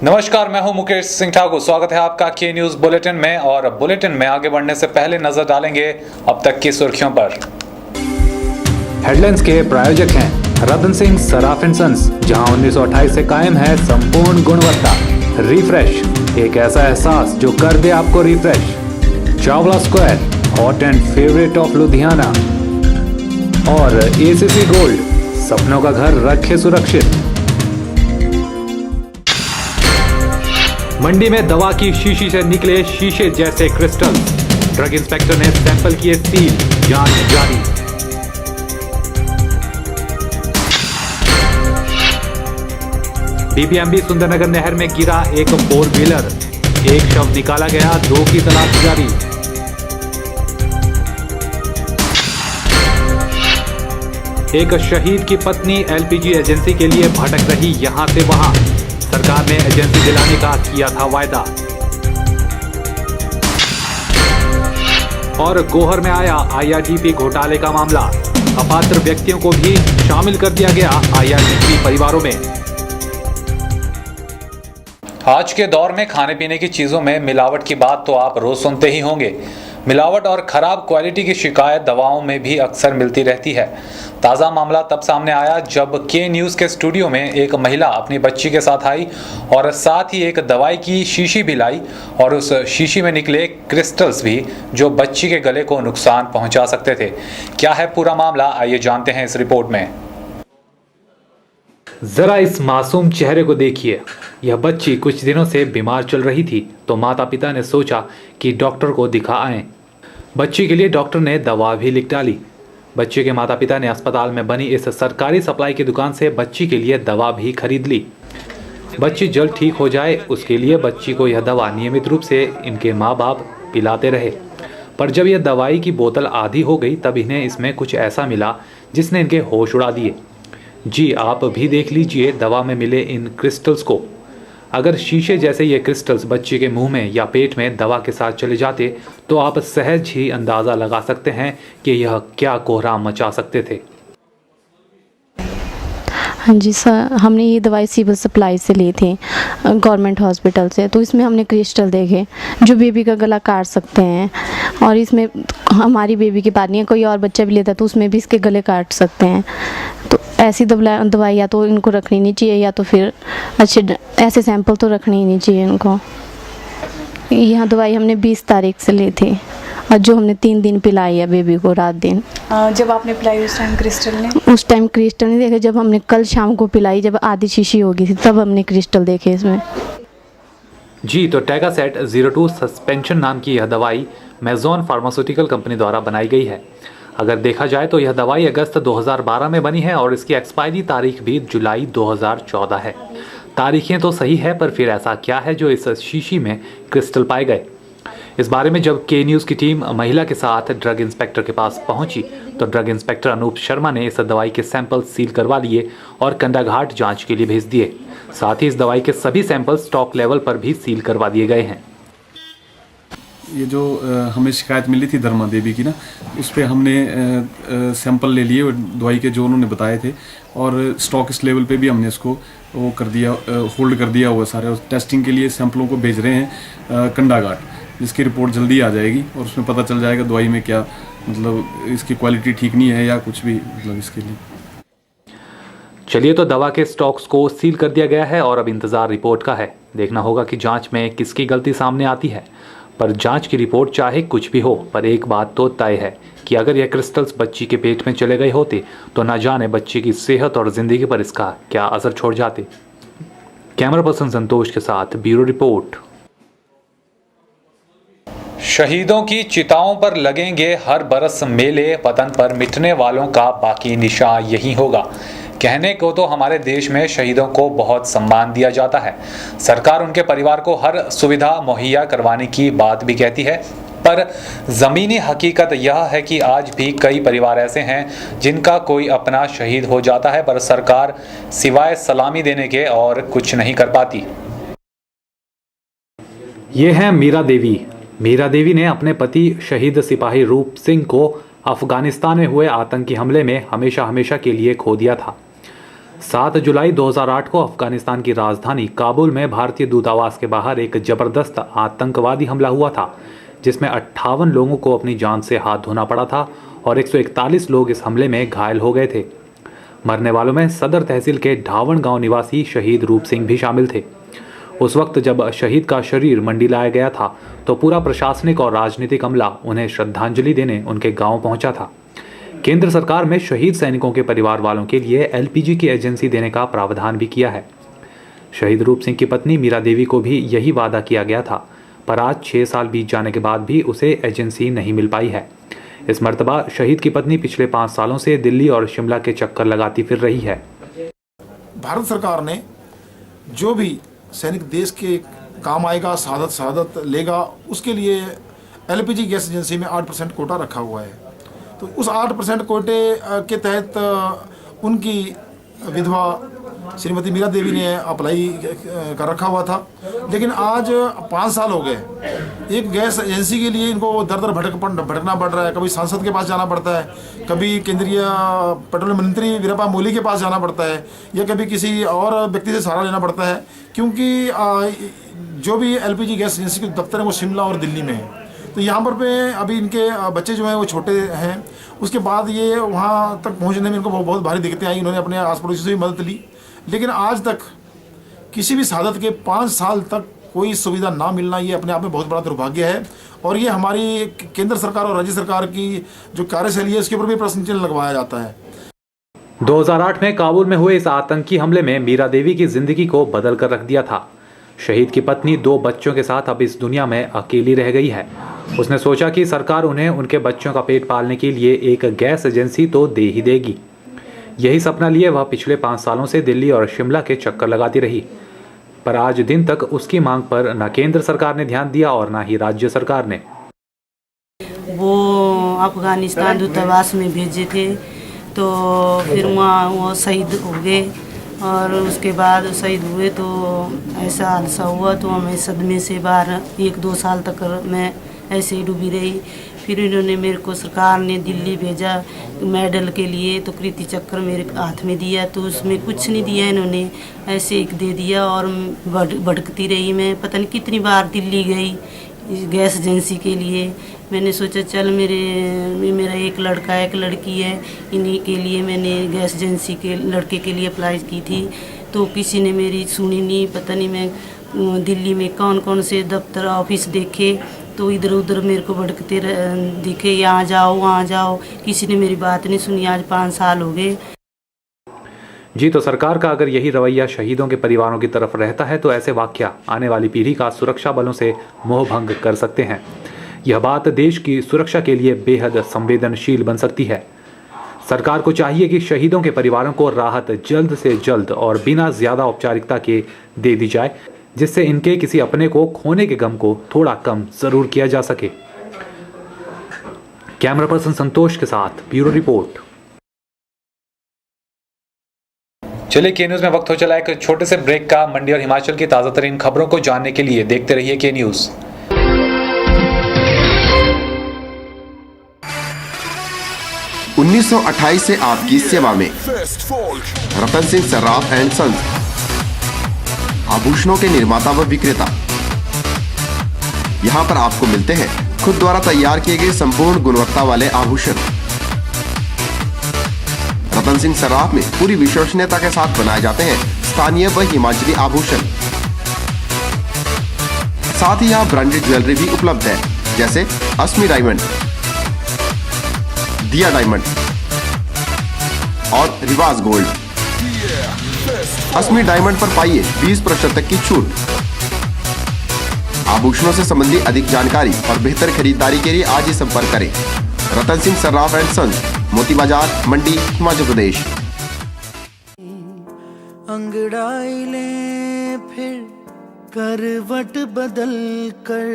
नमस्कार, मैं हूं मुकेश सिंह ठाकुर। स्वागत है आपका के न्यूज बुलेटिन में। और बुलेटिन में आगे बढ़ने से पहले नजर डालेंगे अब तक की सुर्खियों पर। हेडलाइंस के प्रायोजक हैं रतन सिंह सराफ एंड सन्स, जहां 1928 से कायम है संपूर्ण गुणवत्ता। रिफ्रेश, एक ऐसा एहसास जो कर दे आपको refresh. Chawla square, hot and favourite of Ludhiana. और एसीसी गोल्ड, सपनों का घर रखे सुरक्षित। मंडी में दवा की शीशी से निकले शीशे जैसे क्रिस्टल। ड्रग इंस्पेक्टर ने सैंपल किए सील, जांच जारी। डीपीएमबी सुंदरनगर नहर में गिरा एक 4 व्हीलर, एक शव निकाला गया, 2 की तलाश जारी। एक शहीद की पत्नी एलपीजी एजेंसी के लिए भटक रही यहां से वहां। सरकार ने एजेंसी दिलाने का किया था वायदा। और गोहर में आया आईआरडीपी घोटाले का मामला। अपात्र व्यक्तियों को भी शामिल कर दिया गया आईआरडीपी परिवारों में। आज के दौर में खाने पीने की चीजों में मिलावट की बात तो आप रोज सुनते ही होंगे। मिलावट और खराब क्वालिटी की शिकायत दवाओं में भी अक्सर मिलती रहती है। ताज़ा मामला तब सामने आया जब के न्यूज़ के स्टूडियो में एक महिला अपनी बच्ची के साथ आई और साथ ही एक दवाई की शीशी भी लाई और उस शीशी में निकले क्रिस्टल्स भी जो बच्ची के गले को नुकसान पहुंचा सकते थे। क्या है पूरा मामला, आइए जानते हैं इस रिपोर्ट में। जरा इस मासूम चेहरे को देखिए। यह बच्ची कुछ दिनों से बीमार चल रही थी तो माता पिता ने सोचा कि डॉक्टर को दिखा आएं। बच्ची के लिए डॉक्टर ने दवा भी लिख डाली। बच्चे के माता पिता ने अस्पताल में बनी इस सरकारी सप्लाई की दुकान से बच्ची के लिए दवा भी खरीद ली। बच्ची जल्द ठीक हो जाए उसके लिए बच्ची को यह दवा नियमित रूप से इनके माँ बाप पिलाते रहे। पर जब यह दवाई की बोतल आधी हो गई तब इन्हें इसमें कुछ ऐसा मिला जिसने इनके होश उड़ा दिए। जी आप भी देख लीजिए दवा में मिले इन क्रिस्टल्स को। अगर शीशे जैसे ये क्रिस्टल्स बच्चे के मुंह में या पेट में दवा के साथ चले जाते तो आप सहज ही अंदाज़ा लगा सकते हैं कि यह क्या कोहराम मचा सकते थे। हाँ जी सर, हमने ये दवाई सिविल सप्लाई से ली थी गवर्नमेंट हॉस्पिटल से। तो इसमें हमने क्रिस्टल देखे जो बेबी का गला काट सकते हैं। और इसमें हमारी बेबी की बात नहीं है, कोई और बच्चा भी लेता है तो उसमें भी इसके गले काट सकते हैं। तो ऐसी दवाई या तो इनको रखनी नहीं चाहिए या तो फिर अच्छे ऐसे सैंपल तो रखने ही नहीं चाहिए इनको। यह दवाई हमने 20 तारीख से ली थी और जो हमने 3 दिन पिलाई है बेबी को, रात दिन। जब आपने पिलाई उस टाइम क्रिस्टल ने? उस टाइम क्रिस्टल नहीं देखे, जब हमने कल शाम को पिलाई जब आधी शीशी हो गई थी तब हमने क्रिस्टल देखे इसमें। जी तो टैगासेट 02 सस्पेंशन नाम की यह दवाई मेजॉन फार्मास्यूटिकल कंपनी द्वारा बनाई गई है। अगर देखा जाए तो यह दवाई अगस्त 2012 में बनी है और इसकी एक्सपायरी तारीख भी जुलाई 2014 है। तारीखें तो सही है पर फिर ऐसा क्या है जो इस शीशी में क्रिस्टल पाए गए। इस बारे में जब के न्यूज़ की टीम महिला के साथ ड्रग इंस्पेक्टर के पास पहुंची तो ड्रग इंस्पेक्टर अनूप शर्मा ने इस दवाई के सैंपल सील करवा लिए और कंडाघाट जांच के लिए भेज दिए। साथ ही इस दवाई के सभी सैंपल स्टॉक लेवल पर भी सील करवा दिए गए हैं। ये जो हमें शिकायत मिली थी धर्मा देवी की ना, उस पर हमने सैंपल ले लिए और दवाई के जो उन्होंने बताए थे और स्टॉक इस लेवल पे भी हमने इसको वो कर दिया, होल्ड कर दिया हुआ सारे। टेस्टिंग के लिए सैंपलों को भेज रहे हैं कंडाघाट, जिसकी रिपोर्ट जल्दी आ जाएगी और उसमें पता चल जाएगा दवाई में क्या मतलब इसकी क्वालिटी ठीक नहीं है या कुछ भी मतलब इसके लिए। चलिए तो दवा के स्टॉक्स को सील कर दिया गया है और अब इंतज़ार रिपोर्ट का है। देखना होगा कि जांच में किसकी गलती सामने आती है। पर जांच की रिपोर्ट चाहे कुछ भी हो, पर एक बात तो तय है कि अगर यह क्रिस्टल्स बच्ची के पेट में चले गए होते तो न जाने बच्ची की सेहत और ज़िंदगी पर इसका क्या असर छोड़ जाते। कैमरा पर्सन संतोष के साथ ब्यूरो रिपोर्ट। शहीदों की चिताओं पर लगेंगे हर बरस मेले, वतन पर मिटने वालों का बाकी निशान यही होगा। कहने को तो हमारे देश में शहीदों को बहुत सम्मान दिया जाता है। सरकार उनके परिवार को हर सुविधा मुहैया करवाने की बात भी कहती है, पर ज़मीनी हकीकत यह है कि आज भी कई परिवार ऐसे हैं जिनका कोई अपना शहीद हो जाता है पर सरकार सिवाय सलामी देने के और कुछ नहीं कर पाती। ये है मीरा देवी। मीरा देवी ने अपने पति शहीद सिपाही रूप सिंह को अफगानिस्तान में हुए आतंकी हमले में हमेशा के लिए खो दिया था। 7 जुलाई 2008 को अफगानिस्तान की राजधानी काबुल में भारतीय दूतावास के बाहर एक जबरदस्त आतंकवादी हमला हुआ था, जिसमें 58 लोगों को अपनी जान से हाथ धोना पड़ा था और 141 लोग इस हमले में घायल हो गए थे। मरने वालों में सदर तहसील के ढावण गांव निवासी शहीद रूप सिंह भी शामिल थे। उस वक्त जब शहीद का शरीर मंडी लाया गया था तो पूरा प्रशासनिक और राजनीतिक अमला उन्हें श्रद्धांजलि देने उनके गांव पहुंचा था। केंद्र सरकार में शहीद सैनिकों के परिवार वालों के लिए एलपीजी की एजेंसी देने का प्रावधान भी किया है। शहीद रूप सिंह की पत्नी मीरा देवी को भी यही वादा किया गया था, पर आज 6 साल बीत जाने के बाद भी उसे एजेंसी नहीं मिल पाई है। इस मर्तबा शहीद की पत्नी पिछले 5 सालों से दिल्ली और शिमला के चक्कर लगाती फिर रही है। भारत सरकार ने जो भी सैनिक देश के काम आएगा, शहादत लेगा, उसके लिए एलपीजी गैस एजेंसी में 8% कोटा रखा हुआ है। तो उस 8% कोटे के तहत उनकी विधवा श्रीमती मीरा देवी ने अप्लाई कर रखा हुआ था, लेकिन आज 5 साल हो गए। एक गैस एजेंसी के लिए इनको दर दर भटकना पड़ रहा है। कभी सांसद के पास जाना पड़ता है, कभी केंद्रीय पेट्रोलियम मंत्री वीरप्पा मोइली के पास जाना पड़ता है, या कभी किसी और व्यक्ति से सहारा लेना पड़ता है, क्योंकि जो भी एलपीजी गैस एजेंसी के दफ्तर है वो शिमला और दिल्ली में है। तो यहाँ पर पे अभी इनके बच्चे जो हैं वो छोटे हैं। उसके बाद ये वहाँ तक पहुँचने में इनको बहुत भारी दिक्कतें आई। इन्होंने अपने आस पड़ोसी से भी मदद ली, लेकिन आज तक किसी भी शहादत के 5 साल तक कोई सुविधा ना मिलना, ये अपने आप में बहुत बड़ा दुर्भाग्य है। और ये हमारी केंद्र सरकार और राज्य सरकार की जो कार्यशैली है उसके ऊपर भी प्रश्न चिन्ह लगवाया जाता है। 2008 में काबुल में हुए इस आतंकी हमले में मीरा देवी की जिंदगी को बदल कर रख दिया था। शहीद की पत्नी 2 बच्चों के साथ अब इस दुनिया में अकेली रह गई है। उसने सोचा कि सरकार उन्हें उनके बच्चों का पेट पालने के लिए एक गैस एजेंसी तो दे ही देगी। यही सपना लिए वह पिछले 5 सालों से दिल्ली और शिमला के चक्कर लगाती रही, पर आज दिन तक उसकी मांग पर न केंद्र सरकार ने ध्यान दिया और न ही राज्य सरकार ने। वो अफगानिस्तान दूतावास में भेजे थे, तो फिर वहाँ वो शहीद हो गए और उसके बाद शहीद हुए तो ऐसा हादसा हुआ तो हमें सदमे से बाहर 1-2 साल तक मैं ऐसे ही डूबी रही। फिर इन्होंने मेरे को सरकार ने दिल्ली भेजा मेडल के लिए, तो कीर्ति चक्र मेरे हाथ में दिया, तो उसमें कुछ नहीं दिया इन्होंने, ऐसे एक दे दिया और भटकती रही। मैं पता नहीं कितनी बार दिल्ली गई गैस एजेंसी के लिए। मैंने सोचा चल मेरा एक लड़का एक लड़की है, इन्हीं के लिए मैंने गैस एजेंसी के लड़के के लिए अप्लाई की थी, तो किसी ने मेरी सुनी नहीं। पता नहीं मैं दिल्ली में कौन कौन से दफ्तर ऑफिस देखे, तो इधर उधर मेरे को भटकते दिखे, यहाँ जाओ वहाँ जाओ, किसी ने मेरी बात नहीं सुनी। आज 5 साल हो गए। जी, तो सरकार का अगर यही रवैया शहीदों के परिवारों की तरफ रहता है तो ऐसे वाकया आने वाली पीढ़ी का सुरक्षा बलों से मोह भंग कर सकते हैं। यह बात देश की सुरक्षा के लिए बेहद संवेदनशील बन सकती है। सरकार को चाहिए कि शहीदों के परिवारों को राहत जल्द से जल्द और बिना ज्यादा औपचारिकता के दे दी जाए, जिससे इनके किसी अपने को खोने के गम को थोड़ा कम जरूर किया जा सके। कैमरा पर्सन संतोष के साथ ब्यूरो रिपोर्ट। चलिए के न्यूज में वक्त हो चला एक छोटे से ब्रेक का। मंडी और हिमाचल की ताजा तरीन खबरों को जानने के लिए देखते रहिए के न्यूज। 1928 से आपकी सेवा में रतन सिंह सर्राफ एंड सन्स, आभूषणों के निर्माता व विक्रेता। यहाँ पर आपको मिलते हैं खुद द्वारा तैयार किए गए संपूर्ण गुणवत्ता वाले आभूषण। रतन सिंह सर्राफ में पूरी विश्वसनीयता के साथ बनाए जाते हैं स्थानीय व हिमाचली आभूषण। साथ ही यहाँ ब्रांडेड ज्वेलरी भी उपलब्ध है, जैसे अस्मी डायमंड, दिया डायमंड और रिवाज गोल्ड। अस्मी डायमंड पर पाइए 20% तक की छूट। आभूषणों से संबंधित अधिक जानकारी और बेहतर खरीदारी के लिए आज ही संपर्क करें। रतन सिंह सर्राफ एंड सन्स, मोती बाजार, मंडी, हिमाचल प्रदेश। अंगड़ाई ले फिर करवट बदल कर,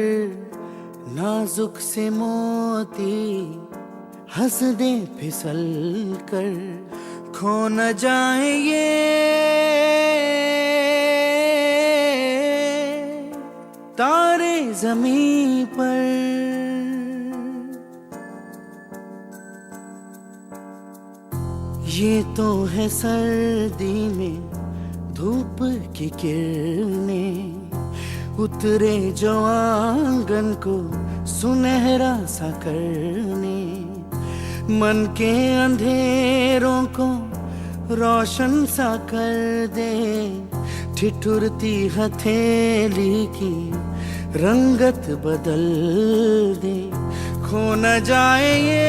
नाजुक से मोती हंस दे फिसल कर, खो न जाए ये तारे ज़मीं पर। ये तो है सर्दी में धूप की किरणें, उतरे जो आंगन को सुनहरा सा करने, मन के अंधेरों को रोशन सा कर दे, ठिठुरती हथेली की रंगत बदल दे, खो न जाए ये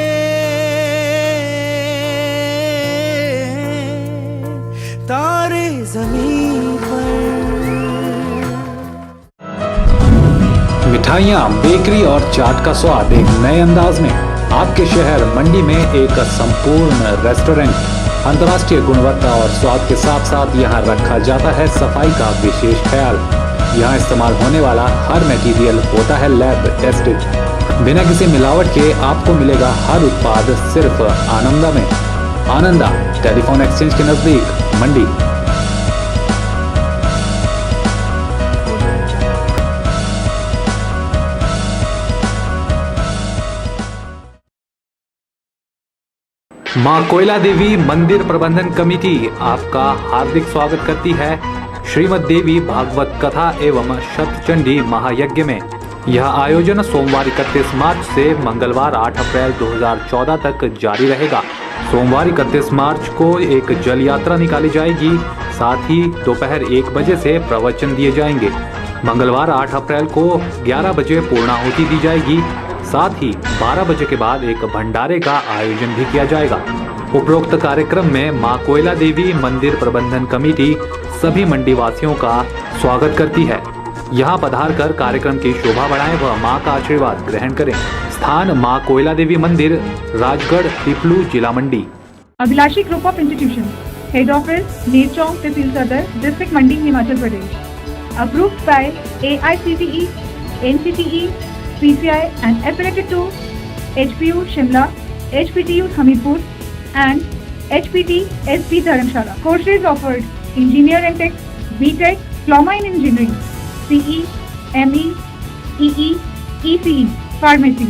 तारे ज़मीन पर। मिठाइयाँ, बेकरी और चाट का स्वाद एक नए अंदाज में। आपके शहर मंडी में एक संपूर्ण रेस्टोरेंट। अंतर्राष्ट्रीय गुणवत्ता और स्वाद के साथ साथ यहाँ रखा जाता है सफाई का विशेष ख्याल। यहाँ इस्तेमाल होने वाला हर मटेरियल होता है लैब टेस्टेड। बिना किसी मिलावट के आपको मिलेगा हर उत्पाद सिर्फ आनंदा में। आनंदा टेलीफोन एक्सचेंज के नजदीक मंडी। मां कोयला देवी मंदिर प्रबंधन कमेटी आपका हार्दिक स्वागत करती है श्रीमद देवी भागवत कथा एवं शतचंडी महायज्ञ में। यह आयोजन सोमवार 31 मार्च से मंगलवार 8 अप्रैल 2014 तक जारी रहेगा। सोमवार 31 मार्च को एक जल यात्रा निकाली जाएगी, साथ ही दोपहर 1 बजे से प्रवचन दिए जाएंगे। मंगलवार 8 अप्रैल को 11 बजे पूर्णाहुति दी जाएगी, साथ ही 12 बजे के बाद एक भंडारे का आयोजन भी किया जाएगा। उपरोक्त कार्यक्रम में मां कोयला देवी मंदिर प्रबंधन कमेटी सभी मंडी वासियों का स्वागत करती है। यहां पधार कर कार्यक्रम की शोभा बढ़ाएं व मां का आशीर्वाद ग्रहण करें। स्थान मां कोयला देवी मंदिर, राजगढ़, पिपलू, जिला Mandi. Abhilashi group of institution, head office Nerchowk, तहसील सदर, district Mandi, Himachal Pradesh. Approved by AICTE, NCTE, PCI and affiliated to HPU Shimla, HPTU Hamirpur and HPT SP Dharamshala. Courses offered: Engineer and Tech, BTech, Diploma in Engineering, CE, ME, EE, ECE, Pharmacy,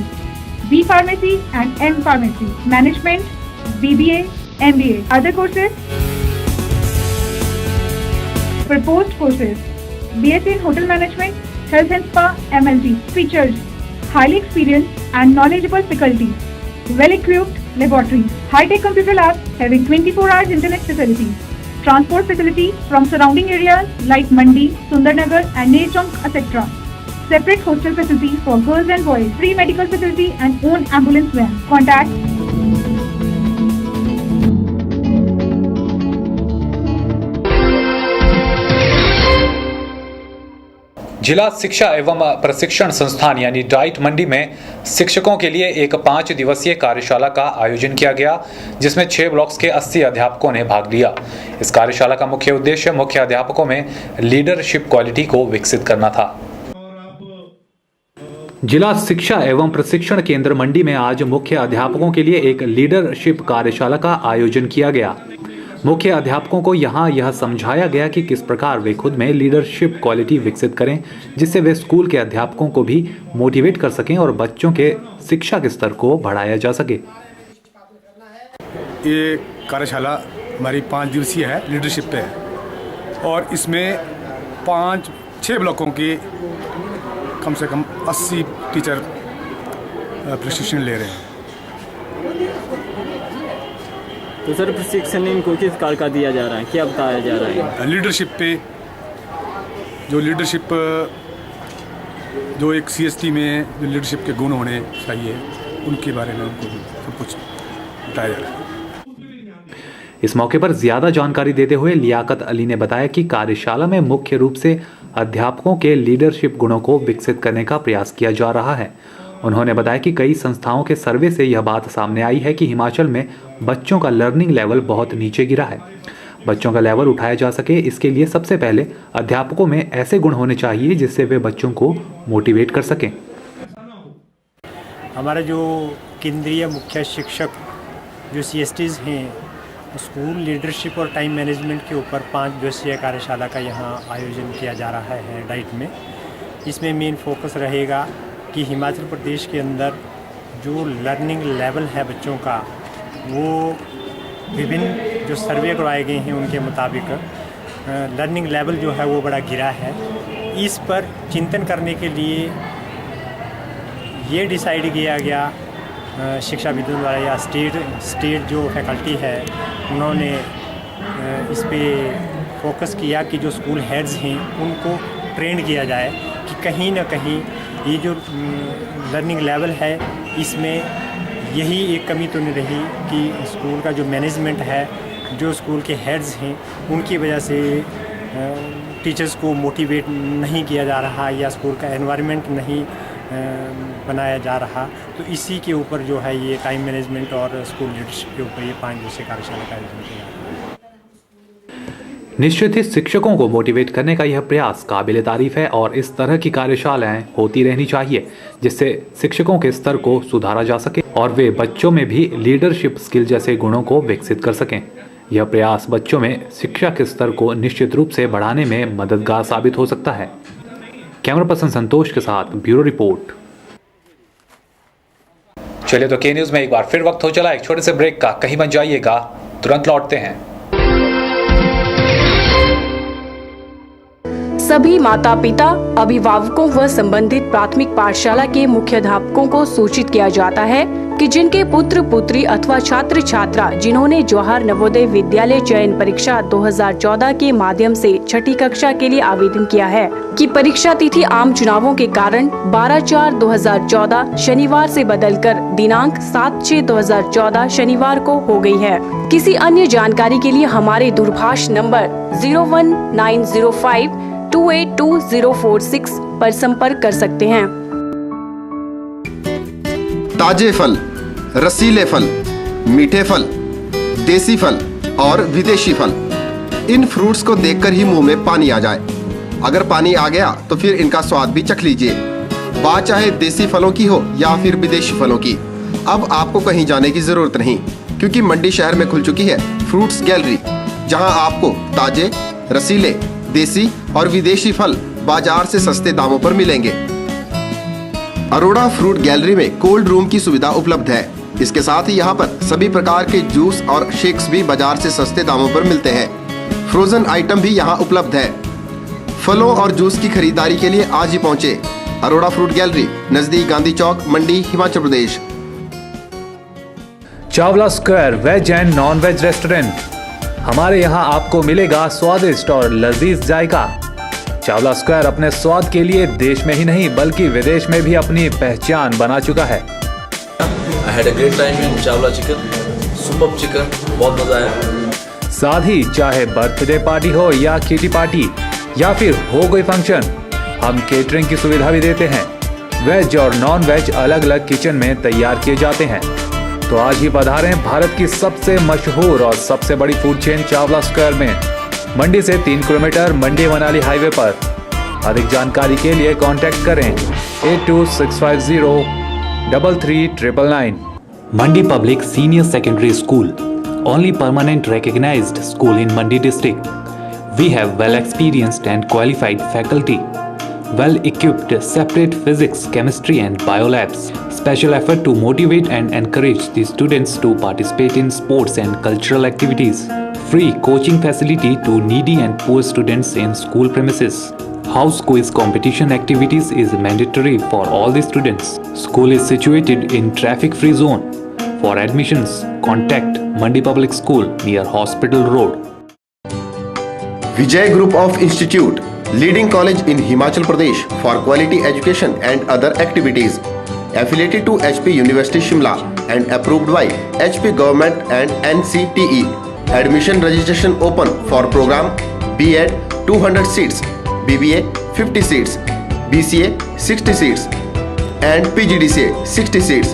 B Pharmacy and M Pharmacy, Management, BBA, MBA. Other courses: Proposed courses: BSc in Hotel Management, Health and Spa, MLT. Features: highly experienced and knowledgeable faculty, well-equipped laboratories, high-tech computer labs having 24 hours internet facilities, transport facility from surrounding areas like Mandi, Sundarnagar and Neerchonk, etc. Separate hostel facility for girls and boys, free medical facility and own ambulance van. Contact जिला शिक्षा एवं प्रशिक्षण संस्थान यानी diet मंडी में शिक्षकों के लिए एक 5 दिवसीय कार्यशाला का आयोजन किया गया, जिसमें 6 ब्लॉक्स के 80 अध्यापकों ने भाग लिया। इस कार्यशाला का मुख्य उद्देश्य मुख्य अध्यापकों में लीडरशिप क्वालिटी को विकसित करना था। जिला शिक्षा एवं प्रशिक्षण केंद्र मंडी में आज मुख्य अध्यापकों के लिए एक लीडरशिप कार्यशाला का आयोजन किया गया। मुख्य अध्यापकों को यहाँ यह समझाया गया कि किस प्रकार वे खुद में लीडरशिप क्वालिटी विकसित करें, जिससे वे स्कूल के अध्यापकों को भी मोटिवेट कर सकें और बच्चों के शिक्षा के स्तर को बढ़ाया जा सके। ये कार्यशाला हमारी 5 दिवसीय है, लीडरशिप पे है, और इसमें 5-6 ब्लॉकों के कम से कम 80 टीचर प्रशिक्षण ले रहे हैं। तो सर प्रशिक्षण इनको किस प्रकार का दिया जा रहा है, क्या बताया जा रहा है? लीडरशिप पे, जो लीडरशिप जो एक CST में जो लीडरशिप के गुण होने चाहिए उनके बारे में उनको सब कुछ बताया जा रहा है। इस मौके पर ज्यादा जानकारी देते हुए लियाकत अली ने बताया कि कार्यशाला में मुख्य रूप से अध्यापकों के लीडरशिप गुणों को विकसित करने का प्रयास किया जा रहा है। उन्होंने बताया कि कई संस्थाओं के सर्वे से यह बात सामने आई है कि हिमाचल में बच्चों का लर्निंग लेवल बहुत नीचे गिरा है। बच्चों का लेवल उठाया जा सके, इसके लिए सबसे पहले अध्यापकों में ऐसे गुण होने चाहिए जिससे वे बच्चों को मोटिवेट कर सकें। हमारे जो केंद्रीय मुख्य शिक्षक जो CSTs हैं, स्कूल लीडरशिप और टाइम मैनेजमेंट के ऊपर 5 दिवसीय कार्यशाला का यहाँ आयोजन किया जा रहा है डाइट में। इसमें मेन फोकस रहेगा कि हिमाचल प्रदेश के अंदर जो लर्निंग लेवल है बच्चों का, वो विभिन्न जो सर्वे करवाए गए हैं उनके मुताबिक लर्निंग लेवल जो है वो बड़ा गिरा है। इस पर चिंतन करने के लिए ये डिसाइड किया गया शिक्षाविदों द्वारा या स्टेट जो फैकल्टी है उन्होंने इस पे फोकस किया कि जो स्कूल हेड्स हैं उनको ट्रेन किया जाए कि कहीं ना कहीं ये जो लर्निंग लेवल है इसमें यही एक कमी तो नहीं रही कि स्कूल का जो मैनेजमेंट है, जो स्कूल के हेड्स हैं, उनकी वजह से टीचर्स को मोटिवेट नहीं किया जा रहा या स्कूल का एनवायरनमेंट नहीं बनाया जा रहा। तो इसी के ऊपर जो है ये टाइम मैनेजमेंट और स्कूल लीडरशिप के ऊपर ये 5 दिवसीय कार्यशाला का आयोजन किया। निश्चित ही शिक्षकों को मोटिवेट करने का यह प्रयास काबिल तारीफ है और इस तरह की कार्यशालाएं होती रहनी चाहिए जिससे शिक्षकों के स्तर को सुधारा जा सके और वे बच्चों में भी लीडरशिप स्किल जैसे गुणों को विकसित कर सकें। यह प्रयास बच्चों में शिक्षा के स्तर को निश्चित रूप से बढ़ाने में मददगार साबित हो सकता है। कैमरा पर्सन संतोष के साथ ब्यूरो रिपोर्ट। चलिए तो के न्यूज में एक बार फिर वक्त हो चला एक छोटे से ब्रेक का, कहीं मत जाइएगा, तुरंत लौटते हैं। सभी माता पिता, अभिभावकों व संबंधित प्राथमिक पाठशाला के मुख्याध्यापकों को सूचित किया जाता है कि जिनके पुत्र पुत्री अथवा छात्र छात्रा जिन्होंने जवाहर नवोदय विद्यालय चयन परीक्षा 2014 के माध्यम से छठी कक्षा के लिए आवेदन किया है कि परीक्षा तिथि आम चुनावों के कारण 12/4/2014 शनिवार से बदलकर दिनांक 7/6/2014 शनिवार को हो गई है। किसी अन्य जानकारी के लिए हमारे दूरभाष नंबर 01905282046 पर संपर्क कर सकते हैं। ताजे फल, रसीले फल, मीठे फल, देसी फल और विदेशी फल, इन फ्रूट्स को देखकर ही मुंह में पानी आ जाए। अगर पानी आ गया तो फिर इनका स्वाद भी चख लीजिए। बात चाहे देसी फलों की हो या फिर विदेशी फलों की, अब आपको कहीं जाने की जरूरत नहीं, क्योंकि मंडी शहर में खुल चुकी है फ्रूट्स गैलरी, जहां आपको ताजे, रसीले, देसी और विदेशी फल बाजार से सस्ते दामों पर मिलेंगे। अरोड़ा फ्रूट गैलरी में कोल्ड रूम की सुविधा उपलब्ध है। इसके साथ ही यहाँ पर सभी प्रकार के जूस और शेक्स भी बाजार से सस्ते दामों पर मिलते हैं। फ्रोजन आइटम भी यहाँ उपलब्ध है। फलों और जूस की खरीदारी के लिए आज ही पहुँचे अरोड़ा फ्रूट गैलरी, नजदीक Gandhi Chowk, Mandi, Himachal Pradesh. Chawla square veg and non veg restaurant. हमारे यहाँ आपको मिलेगा स्वादिष्ट और लजीज जायका। चावला स्क्वायर अपने स्वाद के लिए देश में ही नहीं बल्कि विदेश में भी अपनी पहचान बना चुका है। I had a great time in Chawla chicken, superb chicken, बहुत मजा आया। साथ ही चाहे बर्थडे पार्टी हो या किटी पार्टी या फिर हो कोई फंक्शन, हम केटरिंग की सुविधा भी देते हैं। वेज और नॉन वेज अलग अलग किचन में तैयार किए जाते हैं। तो आज ही पधारें भारत की सबसे मशहूर और सबसे बड़ी फूड चेन चावला स्क्वायर में, मंडी से 3 किलोमीटर, मंडी मनाली हाईवे पर। अधिक जानकारी के लिए कांटेक्ट करें 8265033999। Mandi Public Senior Secondary School, only permanent recognized school in Mandi district. We have well experienced and qualified faculty, well equipped separate physics, chemistry and bio labs. Special effort to motivate and encourage the students to participate in sports and cultural activities. Free coaching facility to needy and poor students in school premises. House quiz competition activities is mandatory for all the students. School is situated in traffic-free zone. For admissions, contact Mandi Public School near Hospital Road. Vijay Group of Institute, leading college in Himachal Pradesh for quality education and other activities. Affiliated to HP University Shimla and approved by HP Government and NCTE. Admission registration open for program B.Ed 200 seats, BBA 50 seats, BCA 60 seats and PGDCA 60 seats.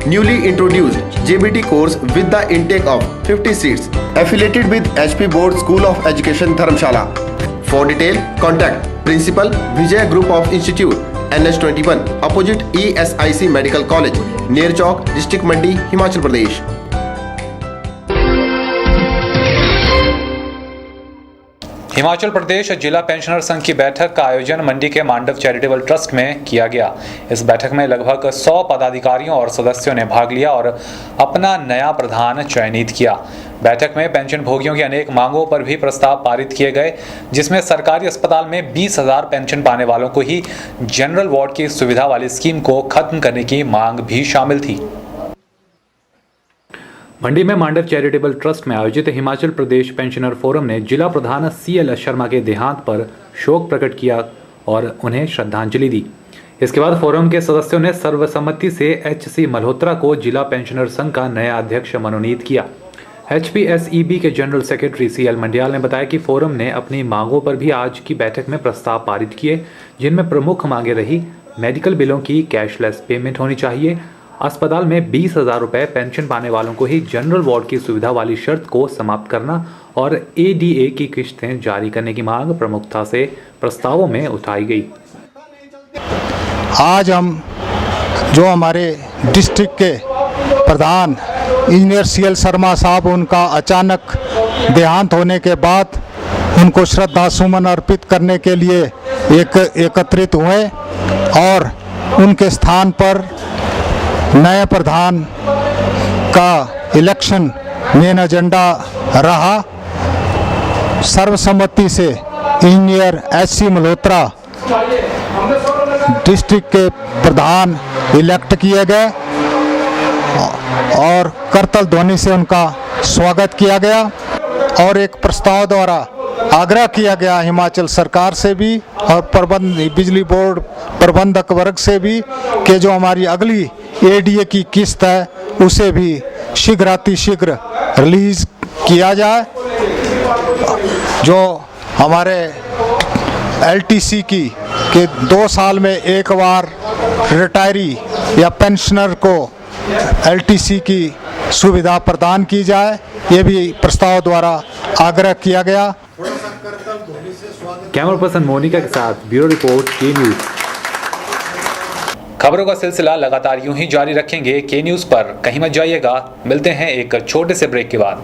Newly introduced JBT course with the intake of 50 seats. Affiliated with HP Board School of Education Dharamshala. For detail, contact Principal Vijay Group of Institute, NH21, opposite ESIC Medical College, near Chowk, District Mandi, Himachal Pradesh. Himachal Pradesh जिला pensioner संघ की बैठक का आयोजन मंडी के Mandav charitable trust में किया गया। इस बैठक में लगभग 100 पदाधिकारियों और सदस्यों ने भाग लिया और अपना नया प्रधान चयनित किया। बैठक में पेंशन भोगियों की अनेक मांगों पर भी प्रस्ताव पारित किए गए, जिसमें सरकारी अस्पताल में 20,000 पेंशन पाने वालों को ही जनरल वार्ड की सुविधा वाली स्कीम को खत्म करने की मांग भी शामिल थी। मंडी में मांडव चैरिटेबल ट्रस्ट में आयोजित हिमाचल प्रदेश पेंशनर फोरम ने जिला प्रधान CL शर्मा के देहांत पर शोक प्रकट किया और उन्हें श्रद्धांजलि दी। इसके बाद फोरम के सदस्यों ने सर्वसम्मति से HC मल्होत्रा को जिला पेंशनर संघ का नया अध्यक्ष मनोनीत किया। HPSEB के जनरल सेक्रेटरी CL मंडियाल ने बताया कि फोरम ने अपनी मांगों पर भी आज की बैठक में प्रस्ताव पारित किए, जिनमें प्रमुख मांगे रही मेडिकल बिलों की कैशलेस पेमेंट होनी चाहिए, अस्पताल में 20,000 रुपये पेंशन पाने वालों को ही जनरल वार्ड की सुविधा वाली शर्त को समाप्त करना और ADA की किश्तें जारी करने की मांग प्रमुखता से प्रस्तावों में उठाई गई। आज हम जो हमारे डिस्ट्रिक्ट के प्रधान इंजीनियर CL शर्मा साहब, उनका अचानक देहांत होने के बाद उनको श्रद्धा सुमन अर्पित करने के लिए एकत्रित हुए और उनके स्थान पर नए प्रधान का इलेक्शन मेन एजेंडा रहा। सर्वसम्मति से इंजीनियर HC मल्होत्रा डिस्ट्रिक्ट के प्रधान इलेक्ट किए गए और करतल ध्वनि से उनका स्वागत किया गया और एक प्रस्ताव द्वारा आग्रह किया गया हिमाचल सरकार से भी और बिजली बोर्ड प्रबंधक वर्ग से भी कि जो हमारी अगली ADA की किस्त है उसे भी शीघ्रातिशीघ्र रिलीज किया जाए। जो हमारे LTC की कि 2 साल में एक बार रिटायरी या पेंशनर को LTC की सुविधा प्रदान की जाए, ये भी प्रस्ताव द्वारा आग्रह किया गया। कैमरा पर्सन मोनिका के साथ ब्यूरो रिपोर्ट के न्यूज़। खबरों का सिलसिला लगातार यूं ही जारी रखेंगे के न्यूज़ पर, कहीं मत जाइएगा। मिलते हैं एक छोटे से ब्रेक के बाद।